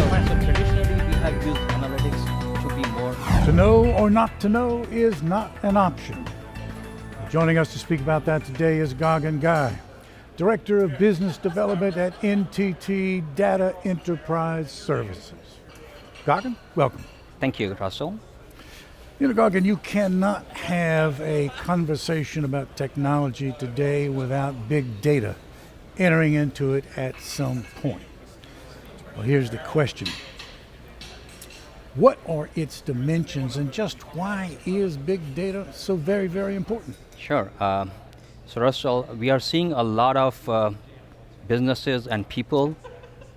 So traditionally we have used analytics to be more. To know or not to know is not an option. Joining us to speak about that today is Gagan Ghai, Director of Business Development at NTT Data Enterprise Services. Gagan, welcome. Thank you, Russell. You know, Gagan, you cannot have a conversation about technology today without big data entering into it at some point. Well, here's the question. What are its dimensions and just why is big data so very, very important? Sure. So Russell, we are seeing a lot of businesses and people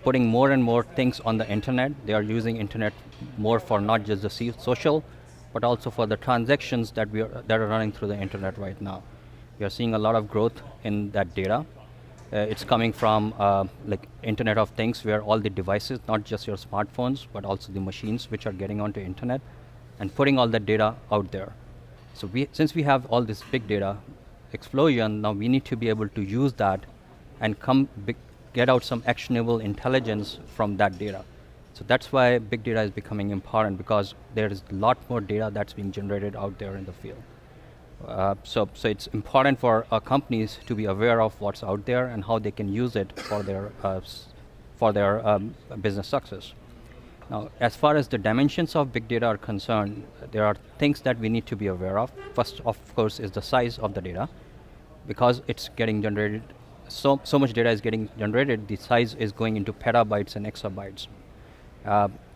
putting more and more things on the internet. They are using internet more for not just the social, but also for the transactions that are running through the internet right now. We are seeing a lot of growth in that data. It's coming from like Internet of Things, where all the devices, not just your smartphones, but also the machines which are getting onto internet and putting all that data out there. So since we have all this big data explosion, now we need to be able to use that and get out some actionable intelligence from that data. So that's why big data is becoming important, because there is a lot more data that's being generated out there in the field. So it's important for companies to be aware of what's out there and how they can use it for their business success. Now, as far as the dimensions of big data are concerned, there are things that we need to be aware of. First, of course, is the size of the data. Because it's getting generated, so much data is getting generated, the size is going into petabytes and exabytes.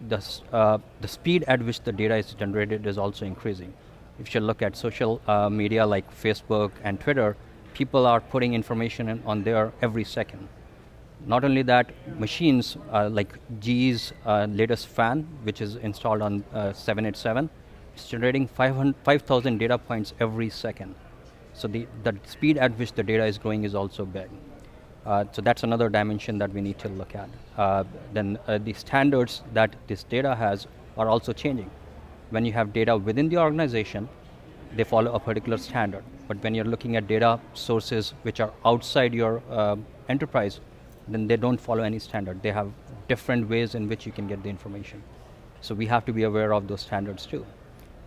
The speed at which the data is generated is also increasing. If you look at social media like Facebook and Twitter, people are putting information on there every second. Not only that, machines like GE's latest fan, which is installed on 787, is generating 5,000 data points every second. So the speed at which the data is growing is also big. So that's another dimension that we need to look at. Then the standards that this data has are also changing. When you have data within the organization, they follow a particular standard. But when you're looking at data sources which are outside your enterprise, then they don't follow any standard. They have different ways in which you can get the information. So we have to be aware of those standards too.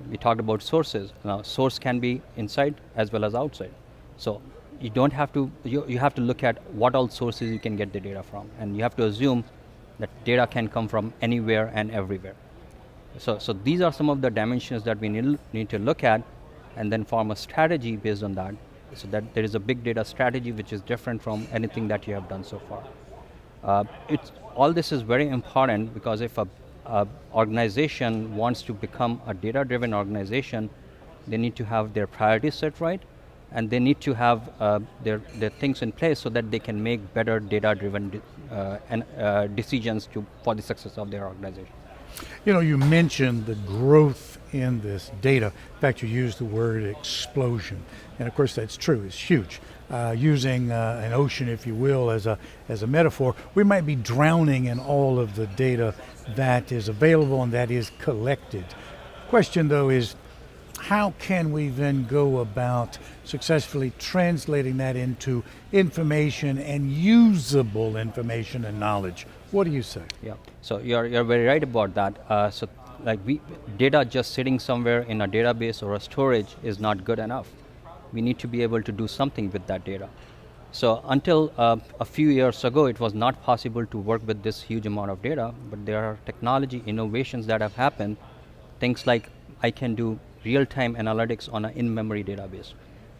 We talked about sources. Now, source can be inside as well as outside. So you don't have to, you have to look at what all sources you can get the data from. And you have to assume that data can come from anywhere and everywhere. So these are some of the dimensions that we need to look at and then form a strategy based on that, so that there is a big data strategy which is different from anything that you have done so far. All this is very important, because if a organization wants to become a data-driven organization, they need to have their priorities set right, and they need to have their things in place so that they can make better data-driven decisions for the success of their organization. You know, you mentioned the growth in this data. In fact, you used the word explosion. And of course, that's true, it's huge. Using an ocean, if you will, as a metaphor, we might be drowning in all of the data that is available and that is collected. Question though is, how can we then go about successfully translating that into information and usable information and knowledge? What do you say? Yeah, so you're very right about that. So like data just sitting somewhere in a database or a storage is not good enough. We need to be able to do something with that data. So until a few years ago, it was not possible to work with this huge amount of data, but there are technology innovations that have happened. Things like I can do real-time analytics on an in-memory database.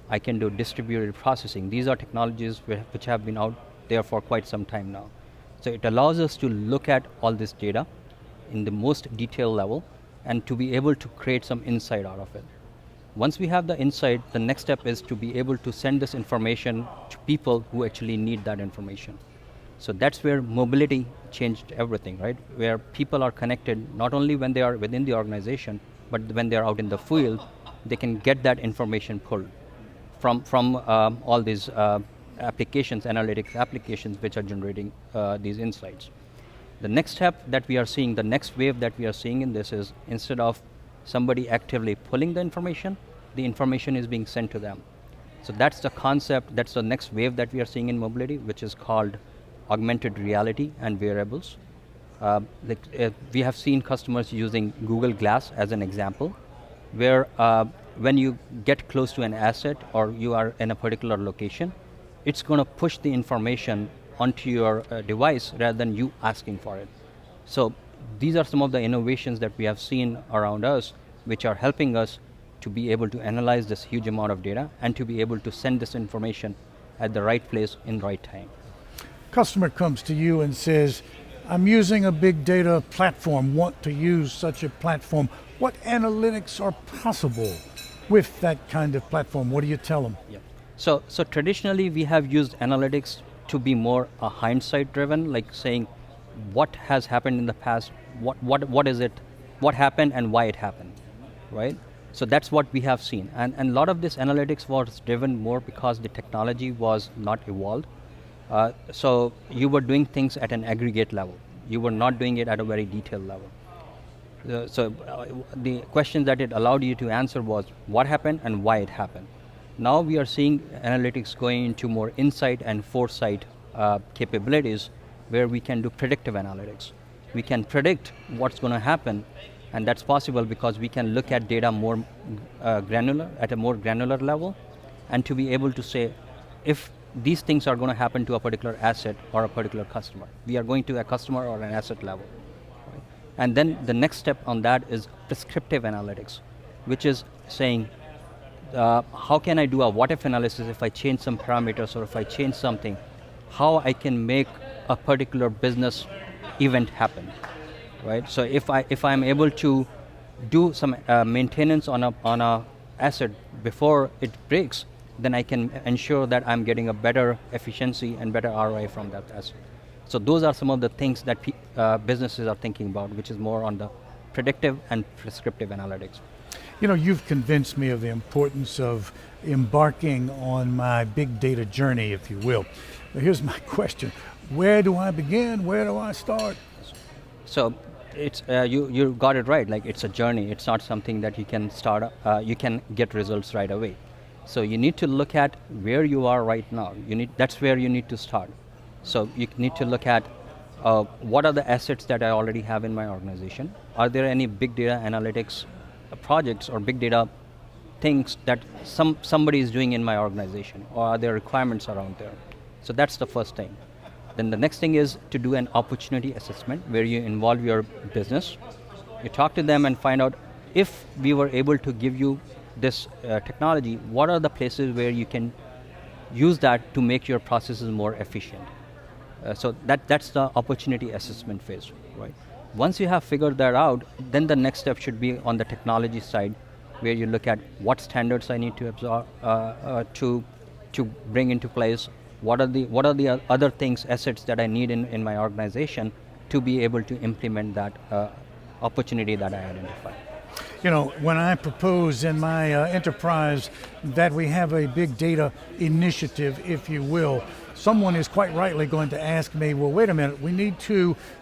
I can do distributed processing. These are technologies which have been out there for quite some time now. So it allows us to look at all this data in the most detailed level and to be able to create some insight out of it. Once we have the insight, the next step is to be able to send this information to people who actually need that information. So that's where mobility changed everything, right? Where people are connected not only when they are within the organization, but when they're out in the field, they can get that information pulled from all these applications, analytics applications, which are generating these insights. The next step that we are seeing, the next wave that we are seeing in this is, instead of somebody actively pulling the information is being sent to them. So that's the concept, that's the next wave that we are seeing in mobility, which is called augmented reality and wearables. We have seen customers using Google Glass as an example, where when you get close to an asset or you are in a particular location, it's going to push the information onto your device rather than you asking for it. So these are some of the innovations that we have seen around us, which are helping us to be able to analyze this huge amount of data and to be able to send this information at the right place in the right time. Customer comes to you and says, I'm using a big data platform, want to use such a platform. What analytics are possible with that kind of platform? What do you tell them? Yeah. So traditionally we have used analytics to be more hindsight driven, like saying what has happened in the past, what is it, what happened and why it happened, right? So that's what we have seen. And a lot of this analytics was driven more because the technology was not evolved. So you were doing things at an aggregate level. You were not doing it at a very detailed level. The question that it allowed you to answer was what happened and why it happened. Now we are seeing analytics going into more insight and foresight capabilities where we can do predictive analytics. We can predict what's going to happen, and that's possible because we can look at data more granular, at a more granular level, and to be able to say if these things are going to happen to a particular asset or a particular customer. We are going to a customer or an asset level. Right? And then the next step on that is prescriptive analytics, which is saying, how can I do a what-if analysis if I change some parameters or if I change something, how I can make a particular business event happen, right? So if I'm able to do some maintenance on a asset before it breaks, then I can ensure that I'm getting a better efficiency and better ROI from that asset. So those are some of the things that businesses are thinking about, which is more on the predictive and prescriptive analytics. You know, you've convinced me of the importance of embarking on my big data journey, if you will. Now here's my question. Where do I begin? Where do I start? So it's you got it right. Like it's a journey. It's not something that you can start. You can get results right away. So you need to look at where you are right now. That's where you need to start. So you need to look at what are the assets that I already have in my organization. Are there any big data analytics projects or big data things that somebody is doing in my organization, or are there requirements around there? So that's the first thing. Then the next thing is to do an opportunity assessment where you involve your business. You talk to them and find out if we were able to give you this technology, what are the places where you can use that to make your processes more efficient? So that's the opportunity assessment phase, right? Once you have figured that out, then the next step should be on the technology side, where you look at what standards I need to absorb, to bring into place. What are the other things, assets that I need in my organization to be able to implement that opportunity that I identified. You know, when I propose in my enterprise that we have a big data initiative, if you will, someone is quite rightly going to ask me, well, wait a minute,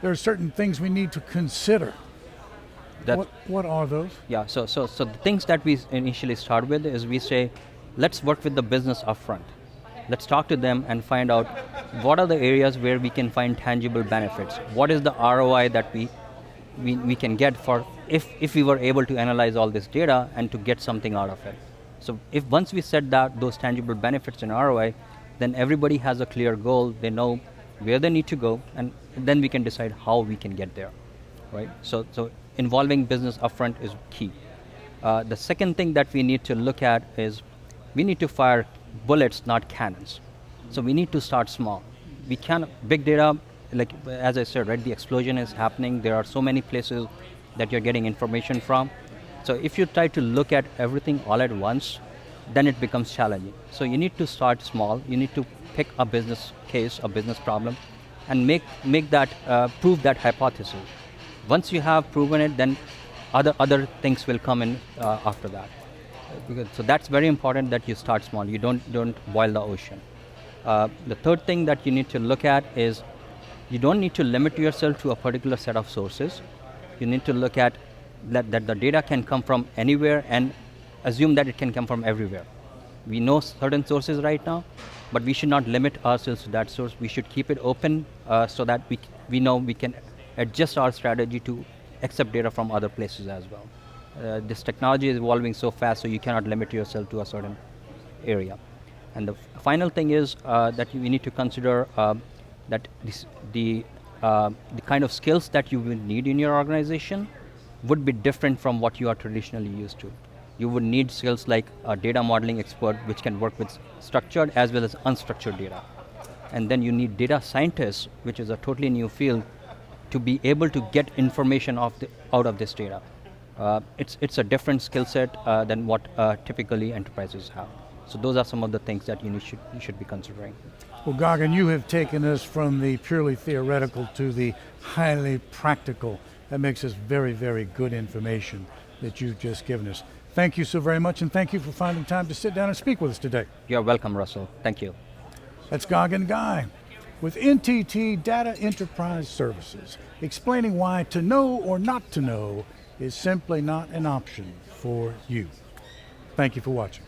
there are certain things we need to consider. What are those? Yeah, so the things that we initially start with is we say, let's work with the business upfront. Let's talk to them and find out what are the areas where we can find tangible benefits. What is the ROI that we can get for if we were able to analyze all this data and to get something out of it. So if once we set those tangible benefits in ROI, then everybody has a clear goal, they know where they need to go, and then we can decide how we can get there, right? So involving business upfront is key. The second thing that we need to look at is we need to fire bullets, not cannons. So we need to start small. Big data, like as I said, right, the explosion is happening. There are so many places that you're getting information from. So if you try to look at everything all at once, then it becomes challenging. So you need to start small. You need to pick a business case, a business problem, and prove that hypothesis. Once you have proven it, then other things will come in after that. So that's very important that you start small. You don't boil the ocean. The third thing that you need to look at is you don't need to limit yourself to a particular set of sources. You need to look at that the data can come from anywhere and assume that it can come from everywhere. We know certain sources right now, but we should not limit ourselves to that source. We should keep it open so that we know we can adjust our strategy to accept data from other places as well. This technology is evolving so fast, so you cannot limit yourself to a certain area. And the final thing is that you need to consider that the kind of skills that you will need in your organization would be different from what you are traditionally used to. You would need skills like a data modeling expert, which can work with structured as well as unstructured data. And then you need data scientists, which is a totally new field, to be able to get information out of this data. It's a different skill set than what typically enterprises have. So those are some of the things that you should be considering. Well, Gagan, you have taken us from the purely theoretical to the highly practical. That makes us very, very good information that you've just given us. Thank you so very much, and thank you for finding time to sit down and speak with us today. You're welcome, Russell. Thank you. That's Gagan Ghai with NTT Data Enterprise Services, explaining why to know or not to know is simply not an option for you. Thank you for watching.